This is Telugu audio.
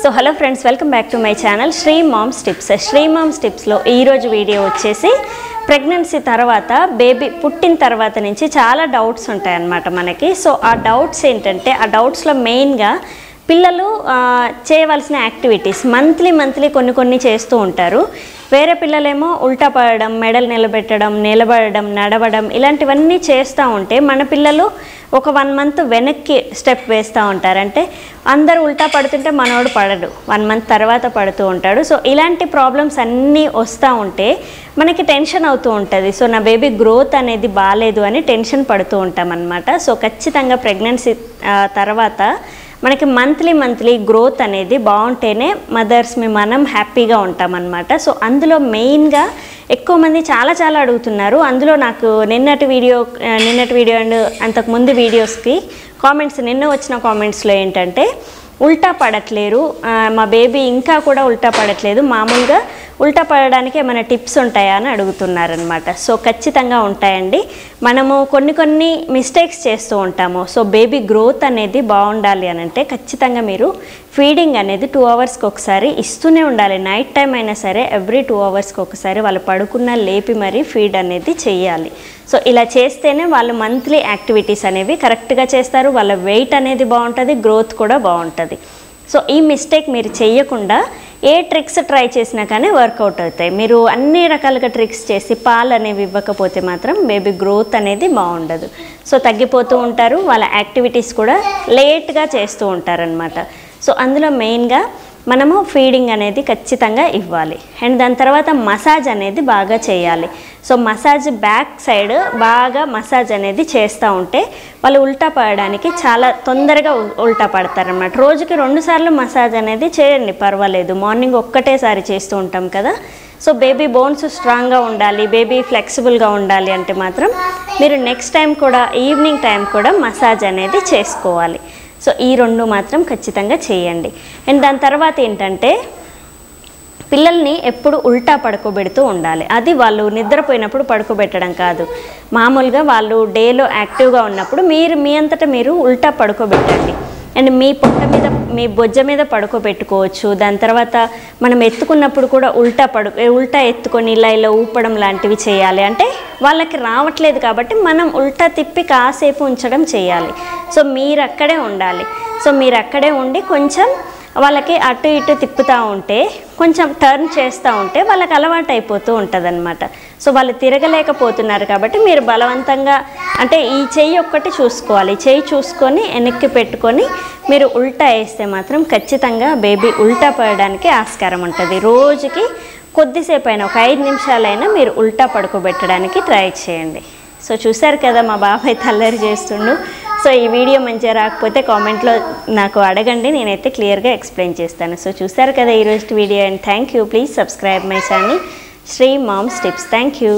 So hello friends, welcome back to my channel Shri moms tips. Sri moms టిప్స్లో ఈరోజు వీడియో వచ్చేసి ప్రెగ్నెన్సీ తర్వాత బేబీ పుట్టిన తర్వాత నుంచి చాలా డౌట్స్ ఉంటాయన్నమాట మనకి. సో ఆ డౌట్స్ ఏంటంటే, ఆ డౌట్స్లో మెయిన్గా పిల్లలు చేయవలసిన యాక్టివిటీస్ మంత్లీ కొన్ని చేస్తూ ఉంటారు. వేరే పిల్లలేమో ఉల్టా పడడం, మెడలు నిలబడడం, నడవడం ఇలాంటివన్నీ చేస్తూ ఉంటే మన పిల్లలు ఒక 1 మంత్ వెనక్కి స్టెప్ వేస్తూ ఉంటారు. అంటే అందరూ ఉల్టా పడుతుంటే మనోడు పడడు, 1 మంత్ తర్వాత పడుతూ ఉంటాడు. సో ఇలాంటి ప్రాబ్లమ్స్ అన్నీ వస్తూ ఉంటే మనకి టెన్షన్ అవుతూ ఉంటుంది. సో నా బేబీ గ్రోత్ అనేది బాగాలేదు అని టెన్షన్ పడుతూ ఉంటాం అన్నమాట. సో ఖచ్చితంగా ప్రెగ్నెన్సీ తర్వాత మనకి మంత్లీ గ్రోత్ అనేది బాగుంటేనే మదర్స్ని మనం హ్యాపీగా ఉంటామన్నమాట. సో అందులో మెయిన్గా ఎక్కువ మంది చాలా అడుగుతున్నారు. అందులో నాకు నిన్నటి వీడియో అండ్ అంతకుముందు వీడియోస్కి కామెంట్స్, నిన్న వచ్చిన కామెంట్స్లో ఏంటంటే ఉల్టా పడట్లేరు, మా బేబీ ఇంకా కూడా ఉల్టా పడట్లేదు, మామూలుగా ఉల్టా పడడానికి ఏమైనా టిప్స్ ఉంటాయా అని అడుగుతున్నారనమాట. సో ఖచ్చితంగా ఉంటాయండి. మనము కొన్ని మిస్టేక్స్ చేస్తూ ఉంటాము. సో బేబీ గ్రోత్ అనేది బాగుండాలి అని అంటే ఖచ్చితంగా మీరు ఫీడింగ్ అనేది 2 అవర్స్కి ఒకసారి ఇస్తూనే ఉండాలి. నైట్ టైం అయినా సరే ఎవ్రీ 2 అవర్స్కి ఒకసారి వాళ్ళు పడుకున్న లేపి మరీ ఫీడ్ అనేది చేయాలి. సో ఇలా చేస్తేనే వాళ్ళు మంత్లీ యాక్టివిటీస్ అనేవి కరెక్ట్గా చేస్తారు, వాళ్ళ వెయిట్ అనేది బాగుంటుంది, గ్రోత్ కూడా బాగుంటుంది. సో ఈ మిస్టేక్ మీరు చేయకుండా ఏ ట్రిక్స్ ట్రై చేసినా కానీ వర్కౌట్ అవుతాయి. మీరు అన్ని రకాలుగా ట్రిక్స్ చేసి పాలు అనేవి ఇవ్వకపోతే మాత్రం బేబీ గ్రోత్ అనేది బాగుండదు. సో తగ్గిపోతూ ఉంటారు, వాళ్ళ యాక్టివిటీస్ కూడా లేట్గా చేస్తూ ఉంటారనమాట. సో అందులో మెయిన్గా మనము ఫీడింగ్ అనేది ఖచ్చితంగా ఇవ్వాలి. అండ్ దాని తర్వాత మసాజ్ అనేది బాగా చేయాలి. సో మసాజ్ బ్యాక్ సైడ్ బాగా మసాజ్ అనేది చేస్తూ ఉంటే వాళ్ళు ఉల్టా పడడానికి చాలా తొందరగా ఉల్టా పడతారనమాట. రోజుకి 2 సార్లు మసాజ్ అనేది చేయండి, పర్వాలేదు. మార్నింగ్ ఒక్కటేసారి చేస్తూ ఉంటాం కదా. సో బేబీ బోన్స్ స్ట్రాంగ్గా ఉండాలి, బేబీ ఫ్లెక్సిబుల్గా ఉండాలి అంటే మాత్రం మీరు నెక్స్ట్ టైం కూడా ఈవినింగ్ టైం కూడా మసాజ్ అనేది చేసుకోవాలి. సో ఈ 2 మాత్రం ఖచ్చితంగా చేయండి. అండ్ దాని తర్వాత ఏంటంటే పిల్లల్ని ఎప్పుడు ఉల్టా పడుకోబెడుతూ ఉండాలి. అది వాళ్ళు నిద్రపోయినప్పుడు పడుకోబెట్టడం కాదు, మామూలుగా వాళ్ళు డేలో యాక్టివ్గా ఉన్నప్పుడు మీరు మీ అంతటా మీరు ఉల్టా పడుకోబెట్టండి. అండ్ మీ పొట్ట మీద, మీ బొజ్జ మీద పడుకోబెట్టుకోవచ్చు. దాని తర్వాత మనం ఎత్తుకున్నప్పుడు కూడా ఉల్టా ఎత్తుకొని ఇలా ఊపడం లాంటివి చేయాలి. అంటే వాళ్ళకి రావట్లేదు కాబట్టి మనం ఉల్టా తిప్పి కాసేపు ఉంచడం చేయాలి. సో మీరు అక్కడే ఉండాలి. సో మీరు అక్కడే ఉండి కొంచెం వాళ్ళకి అటు ఇటు తిప్పుతూ ఉంటే, కొంచెం టర్న్ చేస్తూ ఉంటే వాళ్ళకి అలవాటు అయిపోతూ ఉంటుందన్నమాట. సో వాళ్ళు తిరగలేకపోతున్నారు కాబట్టి మీరు బలవంతంగా, అంటే ఈ చెయ్యి ఒక్కటి చూసుకోవాలి, చెయ్యి చూసుకొని వెనక్కి పెట్టుకొని మీరు ఉల్టా వేస్తే మాత్రం ఖచ్చితంగా బేబీ ఉల్టా పడడానికి ఆస్కారం ఉంటుంది. రోజుకి కొద్దిసేపు అయినా, ఒక 5 నిమిషాలైనా మీరు ఉల్టా పడుకోబెట్టడానికి ట్రై చేయండి. సో చూశారు కదా, మా బాబాయ్ తల్లరి చేస్తుండు. సో ఈ వీడియో మంచిగా రాకపోతే కామెంట్లో నాకు అడగండి, నేనైతే క్లియర్గా ఎక్స్ప్లెయిన్ చేస్తాను. సో చూశారు కదా ఈరోజు వీడియో. And thank you. Please subscribe my channel Shri moms tips. Thank you.